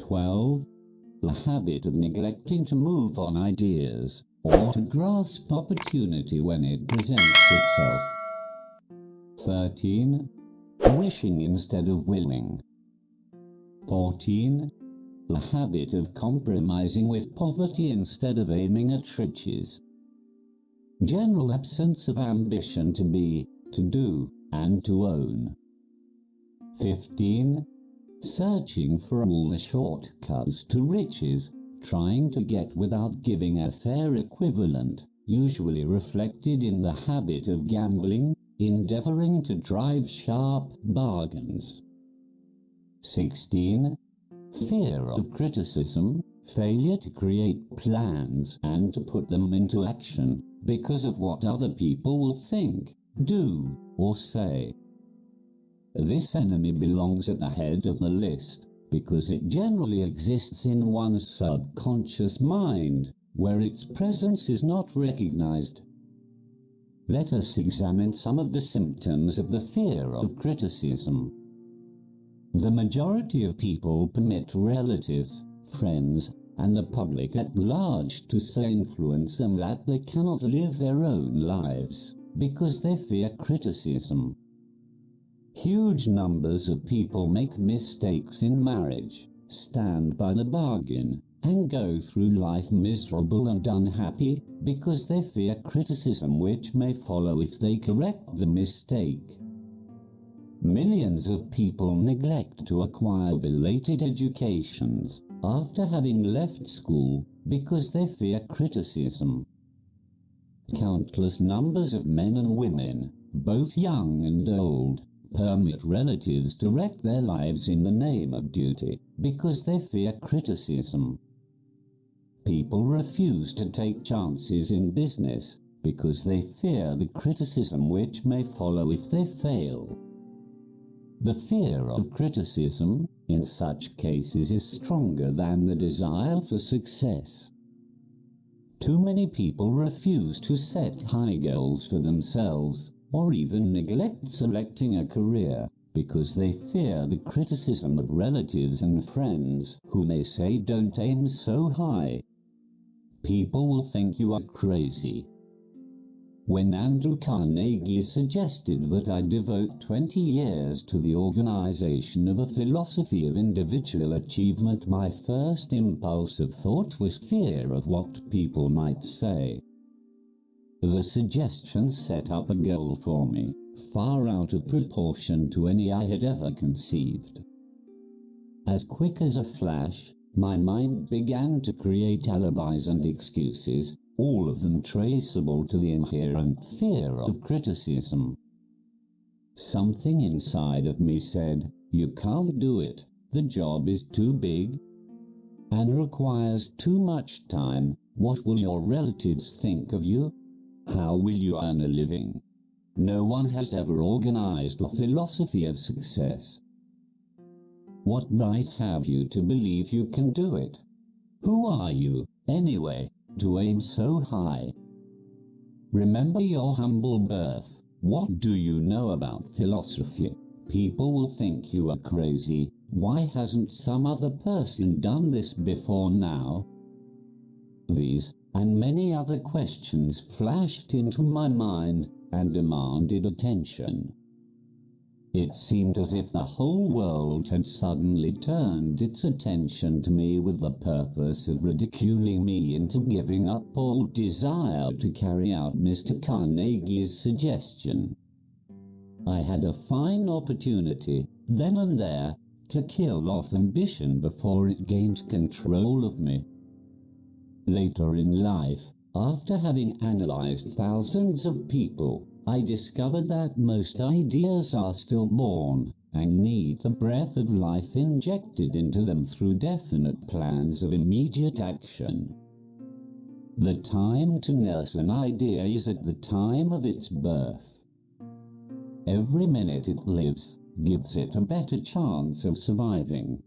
12. The habit of neglecting to move on ideas or to grasp opportunity when it presents itself. 13. Wishing instead of willing. 14. The habit of compromising with poverty instead of aiming at riches. General absence of ambition to be, to do, and to own. 15. Searching for all the shortcuts to riches, trying to get without giving a fair equivalent, usually reflected in the habit of gambling, endeavoring to drive sharp bargains. 16. Fear of criticism, failure to create plans and to put them into action because of what other people will think, do, or say. This enemy belongs at the head of the list because it generally exists in one's subconscious mind, where its presence is not recognized. Let us examine some of the symptoms of the fear of criticism. The majority of people permit relatives, friends, and the public at large to so influence them that they cannot live their own lives because they fear criticism. Huge numbers of people make mistakes in marriage, stand by the bargain, and go through life miserable and unhappy because they fear criticism which may follow if they correct the mistake. Millions of people neglect to acquire belated educations after having left school because they fear criticism. Countless numbers of men and women, both young and old, permit relatives to wreck their lives in the name of duty because they fear criticism. People refuse to take chances in business because they fear the criticism which may follow if they fail. The fear of criticism, in such cases, is stronger than the desire for success. Too many people refuse to set high goals for themselves, or even neglect selecting a career, because they fear the criticism of relatives and friends who may say, "Don't aim so high. People will think you are crazy." When Andrew Carnegie suggested that I devote 20 years to the organization of a philosophy of individual achievement, my first impulse of thought was fear of what people might say. The suggestion set up a goal for me, far out of proportion to any I had ever conceived. As quick as a flash, my mind began to create alibis and excuses, all of them traceable to the inherent fear of criticism. Something inside of me said, "You can't do it, the job is too big and requires too much time. What will your relatives think of you? How will you earn a living? No one has ever organized a philosophy of success. What right have you to believe you can do it? Who are you, anyway, to aim so high? Remember your humble birth. What do you know about philosophy? People will think you are crazy. Why hasn't some other person done this before now?" These and many other questions flashed into my mind and demanded attention. It seemed as if the whole world had suddenly turned its attention to me with the purpose of ridiculing me into giving up all desire to carry out Mr. Carnegie's suggestion. I had a fine opportunity, then and there, to kill off ambition before it gained control of me. Later in life, after having analyzed thousands of people, I discovered that most ideas are stillborn and need the breath of life injected into them through definite plans of immediate action. The time to nurse an idea is at the time of its birth. Every minute it lives gives it a better chance of surviving.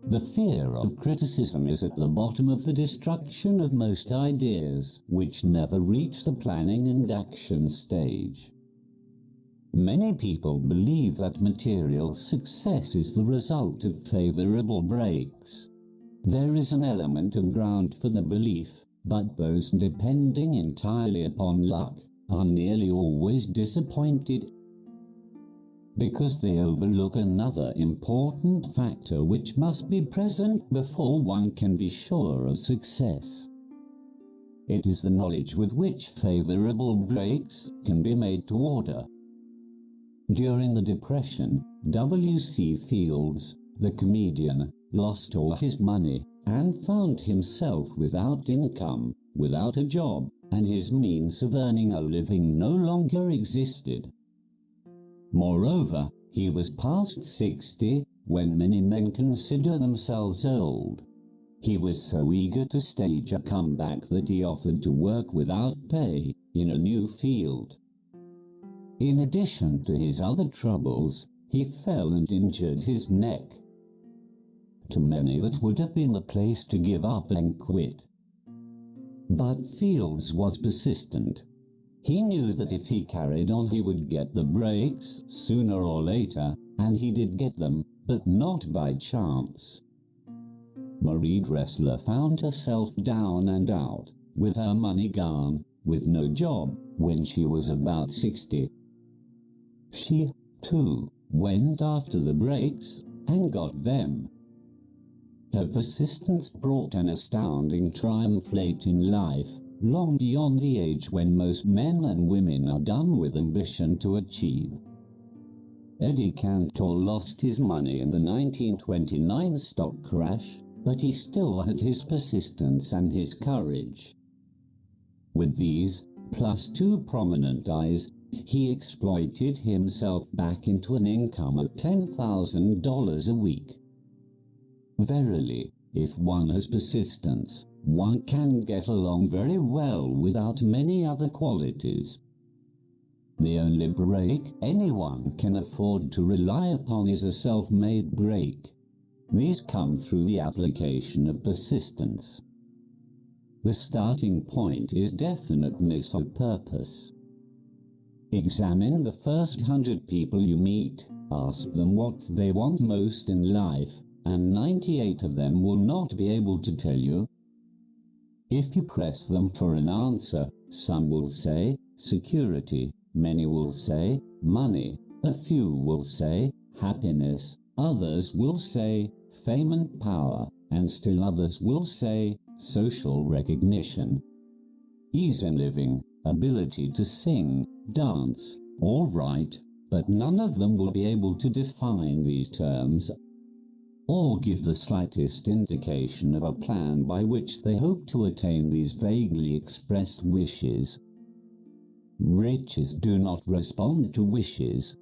The fear of criticism is at the bottom of the destruction of most ideas, which never reach the planning and action stage. Many people believe that material success is the result of favorable breaks. There is an element of ground for the belief, but those depending entirely upon luck are nearly always disappointed because they overlook another important factor which must be present before one can be sure of success. It is the knowledge with which favorable breaks can be made to order. During the Depression, W.C. Fields, the comedian, lost all his money and found himself without income, without a job, and his means of earning a living no longer existed. Moreover, he was past 60 when many men consider themselves old. He was so eager to stage a comeback that he offered to work without pay in a new field. In addition to his other troubles, he fell and injured his neck. To many that would have been the place to give up and quit. But Fields was persistent. He knew that if he carried on he would get the breaks sooner or later, and he did get them, but not by chance. Marie Dressler found herself down and out, with her money gone, with no job, when she was about 60. She, too, went after the breaks and got them. Her persistence brought an astounding triumph late in life, long beyond the age when most men and women are done with ambition to achieve. Eddie Cantor lost his money in the 1929 stock crash, but he still had his persistence and his courage. With these, plus 2 prominent eyes, he exploited himself back into an income of $10,000 a week. Verily, if one has persistence, one can get along very well without many other qualities. The only break anyone can afford to rely upon is a self-made break. These come through the application of persistence. The starting point is definiteness of purpose. Examine the first 100 people you meet, ask them what they want most in life, and 98 of them will not be able to tell you. If you press them for an answer, some will say security, many will say money, a few will say happiness, others will say fame and power, and still others will say social recognition. Ease in living, ability to sing, dance, or write, but none of them will be able to define these terms or give the slightest indication of a plan by which they hope to attain these vaguely expressed wishes. Riches do not respond to wishes.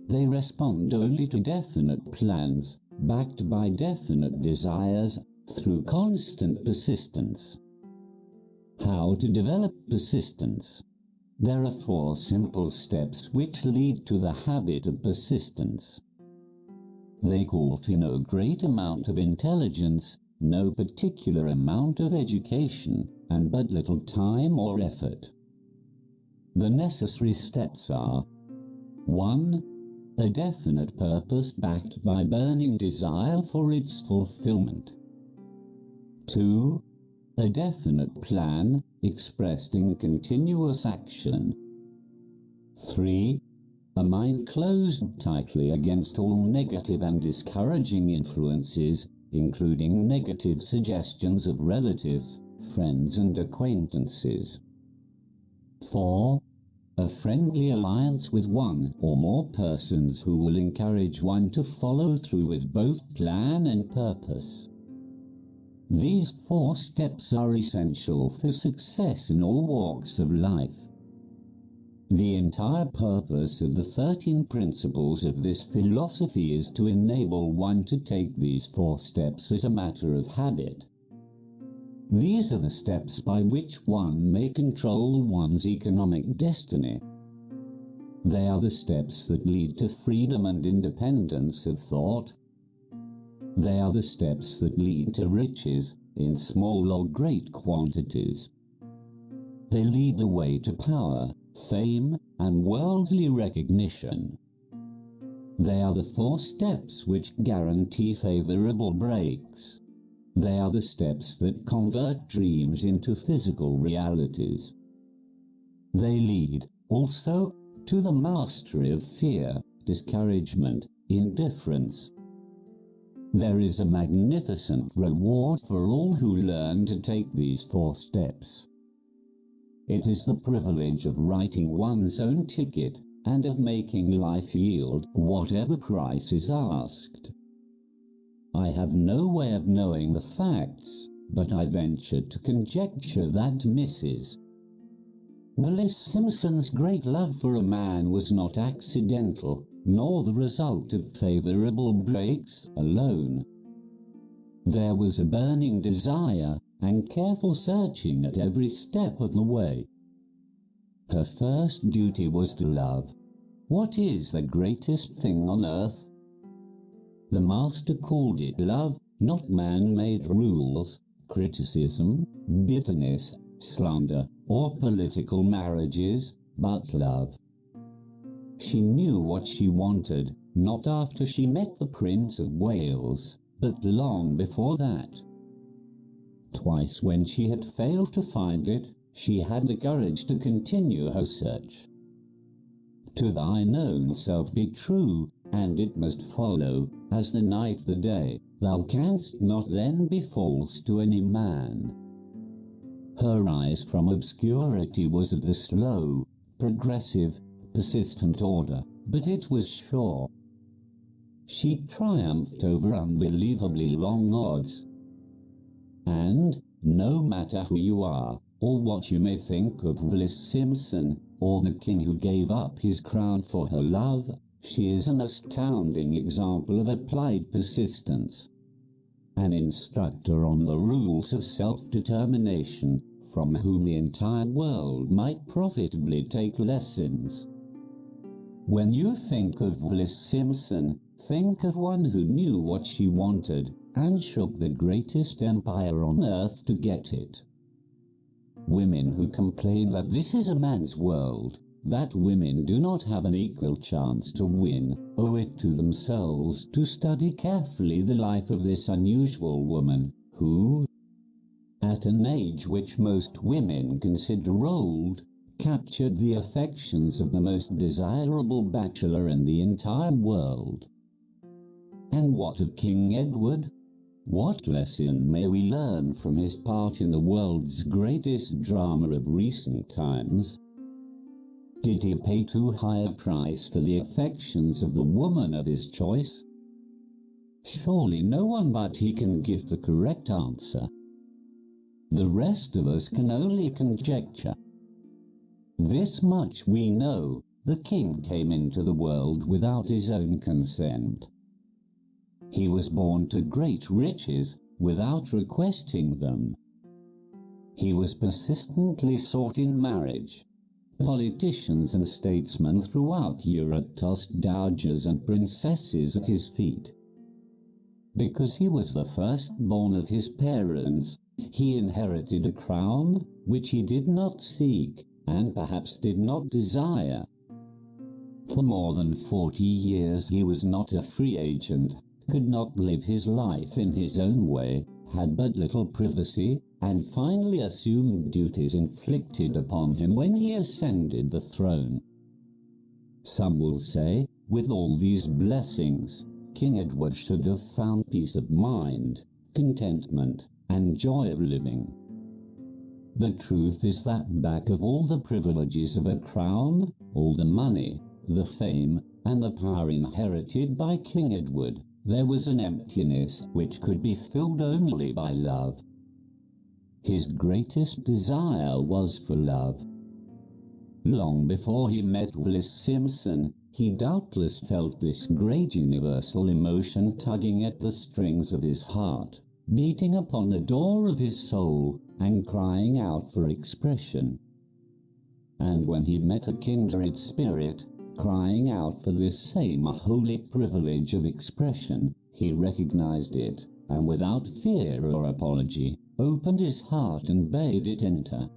They respond only to definite plans, backed by definite desires, through constant persistence. How to develop persistence? There are 4 simple steps which lead to the habit of persistence. They call for no great amount of intelligence, no particular amount of education, and but little time or effort. The necessary steps are: 1. A definite purpose backed by burning desire for its fulfillment. 2. A definite plan expressed in continuous action. 3. A mind closed tightly against all negative and discouraging influences, including negative suggestions of relatives, friends and acquaintances. 4. A friendly alliance with one or more persons who will encourage one to follow through with both plan and purpose. These 4 steps are essential for success in all walks of life. The entire purpose of the 13 principles of this philosophy is to enable one to take these 4 steps as a matter of habit. These are the steps by which one may control one's economic destiny. They are the steps that lead to freedom and independence of thought. They are the steps that lead to riches in small or great quantities. They lead the way to power, fame, and worldly recognition. They are the 4 steps which guarantee favorable breaks. They are the steps that convert dreams into physical realities. They lead, also, to the mastery of fear, discouragement, indifference. There is a magnificent reward for all who learn to take these 4 steps. It is the privilege of writing one's own ticket and of making life yield whatever price is asked. I have no way of knowing the facts, but I venture to conjecture that Mrs. Willis Simpson's great love for a man was not accidental, nor the result of favorable breaks alone. There was a burning desire and careful searching at every step of the way. Her first duty was to love. What is the greatest thing on earth? The Master called it love, not man-made rules, criticism, bitterness, slander, or political marriages, but love. She knew what she wanted, not after she met the Prince of Wales, but long before that. Twice when she had failed to find it, she had the courage to continue her search. To thine own self be true, and it must follow, as the night the day, thou canst not then be false to any man. Her rise from obscurity was of the slow, progressive, persistent order, but it was sure. She triumphed over unbelievably long odds. And, no matter who you are, or what you may think of Willis Simpson, or the king who gave up his crown for her love, she is an astounding example of applied persistence. An instructor on the rules of self-determination, from whom the entire world might profitably take lessons. When you think of Willis Simpson, think of one who knew what she wanted and shook the greatest empire on earth to get it. Women who complain that this is a man's world, that women do not have an equal chance to win, owe it to themselves to study carefully the life of this unusual woman, who, at an age which most women consider old, captured the affections of the most desirable bachelor in the entire world. And what of King Edward? What lesson may we learn from his part in the world's greatest drama of recent times? Did he pay too high a price for the affections of the woman of his choice? Surely no one but he can give the correct answer. The rest of us can only conjecture. This much we know: the king came into the world without his own consent. He was born to great riches without requesting them. He was persistently sought in marriage. Politicians and statesmen throughout Europe tossed dowagers and princesses at his feet. Because he was the firstborn of his parents, he inherited a crown which he did not seek and perhaps did not desire. For more than 40 years he was not a free agent, could not live his life in his own way, had but little privacy, and finally assumed duties inflicted upon him when he ascended the throne. Some will say, with all these blessings, King Edward should have found peace of mind, contentment, and joy of living. The truth is that back of all the privileges of a crown, all the money, the fame, and the power inherited by King Edward, there was an emptiness which could be filled only by love. His greatest desire was for love. Long before he met Willis Simpson, he doubtless felt this great universal emotion tugging at the strings of his heart, beating upon the door of his soul and crying out for expression. And when he met a kindred spirit, crying out for this same holy privilege of expression, he recognized it, and without fear or apology, opened his heart and bade it enter.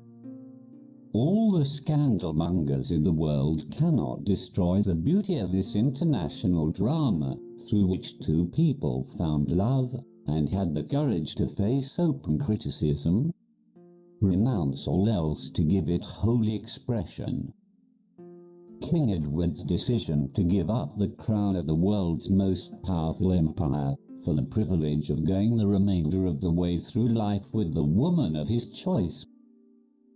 All the scandalmongers in the world cannot destroy the beauty of this international drama, through which two people found love and had the courage to face open criticism, renounce all else to give it holy expression. King Edward's decision to give up the crown of the world's most powerful empire for the privilege of going the remainder of the way through life with the woman of his choice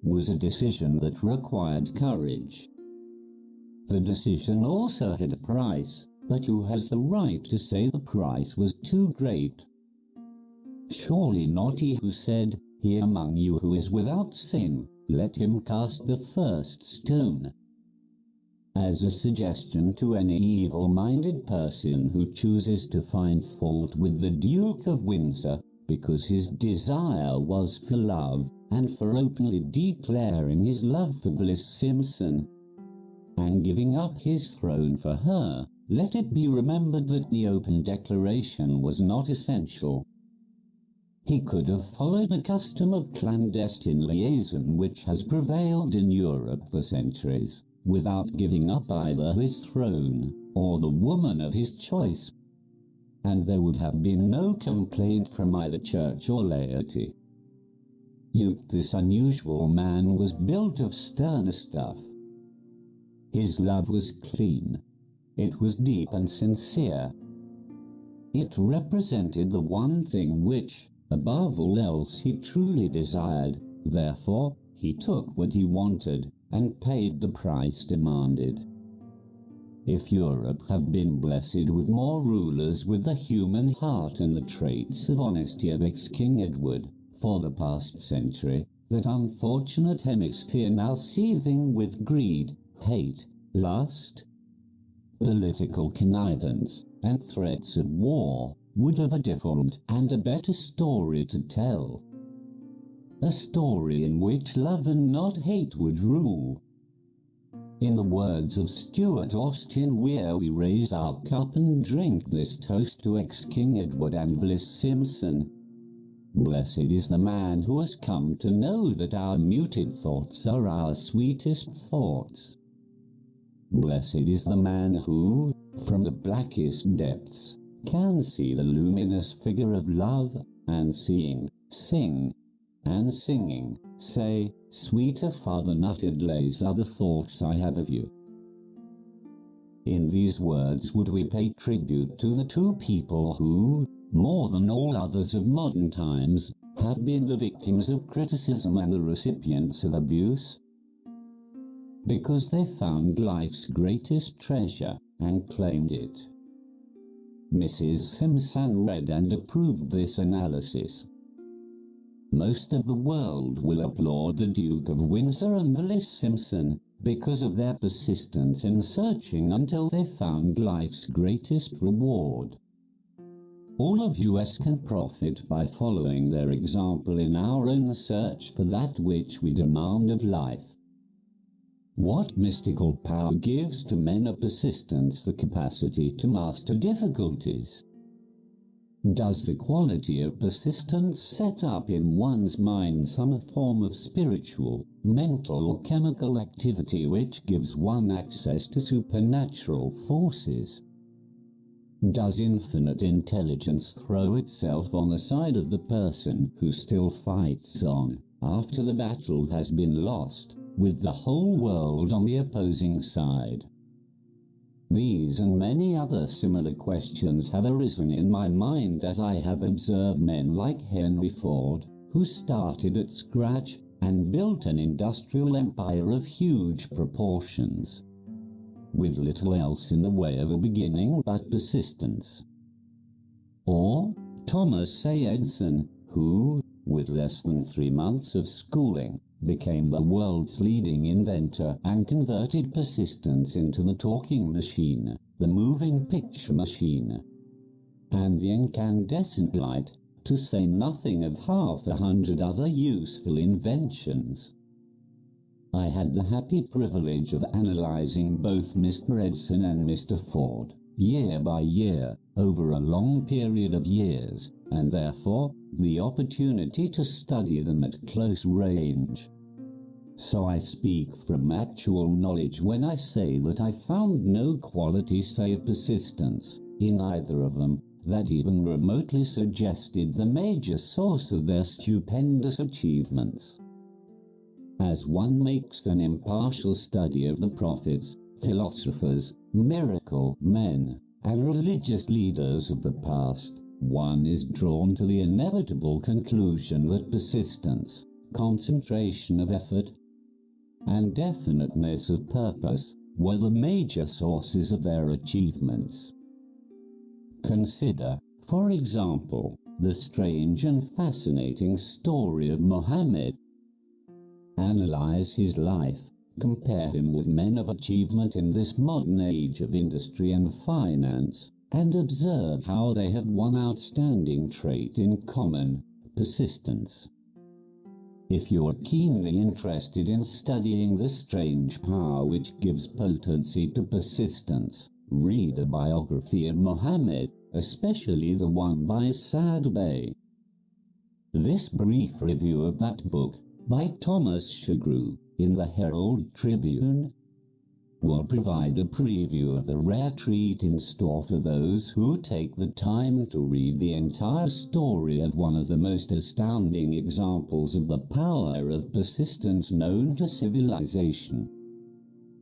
was a decision that required courage. The decision also had a price, but who has the right to say the price was too great? Surely not he who said, "He among you who is without sin, let him cast the first stone," as a suggestion to any evil-minded person who chooses to find fault with the Duke of Windsor because his desire was for love and for openly declaring his love for Bliss Simpson and giving up his throne for her. Let it be remembered that the open declaration was not essential. He could have followed a custom of clandestine liaison which has prevailed in Europe for centuries, without giving up either his throne or the woman of his choice, and there would have been no complaint from either church or laity. Yet this unusual man was built of sterner stuff. His love was clean. It was deep and sincere. It represented the one thing which, above all else, he truly desired. Therefore, he took what he wanted and paid the price demanded. If Europe had been blessed with more rulers with the human heart and the traits of honesty of ex-King Edward for the past century, that unfortunate hemisphere now seething with greed, hate, lust, political connivance, and threats of war, would have a different and a better story to tell. A story in which love and not hate would rule. In the words of Stuart Austin Weir, we raise our cup and drink this toast to ex-King Edward and Bliss Simpson. Blessed is the man who has come to know that our muted thoughts are our sweetest thoughts. Blessed is the man who, from the blackest depths, can see the luminous figure of love, and seeing, sing, and singing, say, "Sweeter far than uttered lays are the thoughts I have of you." In these words would we pay tribute to the two people who, more than all others of modern times, have been the victims of criticism and the recipients of abuse, because they found life's greatest treasure and claimed it. Mrs. Simpson read and approved this analysis. Most of the world will applaud the Duke of Windsor and Bliss Simpson because of their persistence in searching until they found life's greatest reward. All of us can profit by following their example in our own search for that which we demand of life. What mystical power gives to men of persistence the capacity to master difficulties? Does the quality of persistence set up in one's mind some form of spiritual, mental or chemical activity which gives one access to supernatural forces? Does infinite intelligence throw itself on the side of the person who still fights on, after the battle has been lost, with the whole world on the opposing side? These and many other similar questions have arisen in my mind as I have observed men like Henry Ford, who started at scratch and built an industrial empire of huge proportions, with little else in the way of a beginning but persistence. Or Thomas A. Edison, who, with less than 3 months of schooling, became the world's leading inventor and converted persistence into the talking machine, the moving picture machine, and the incandescent light, to say nothing of 100 other useful inventions. I had the happy privilege of analyzing both Mr. Edison and Mr. Ford, year by year, over a long period of years, and therefore the opportunity to study them at close range. So I speak from actual knowledge when I say that I found no quality save persistence in either of them that even remotely suggested the major source of their stupendous achievements. As one makes an impartial study of the prophets, philosophers, miracle men, and religious leaders of the past, one is drawn to the inevitable conclusion that persistence, concentration of effort, and definiteness of purpose were the major sources of their achievements. Consider, for example, the strange and fascinating story of Muhammad. Analyze his life, compare him with men of achievement in this modern age of industry and finance, and observe how they have one outstanding trait in common: persistence. If you are keenly interested in studying the strange power which gives potency to persistence, read a biography of Muhammad, especially the one by Saad Bey. This brief review of that book, by Thomas Shagru, in the Herald Tribune, will provide a preview of the rare treat in store for those who take the time to read the entire story of one of the most astounding examples of the power of persistence known to civilization.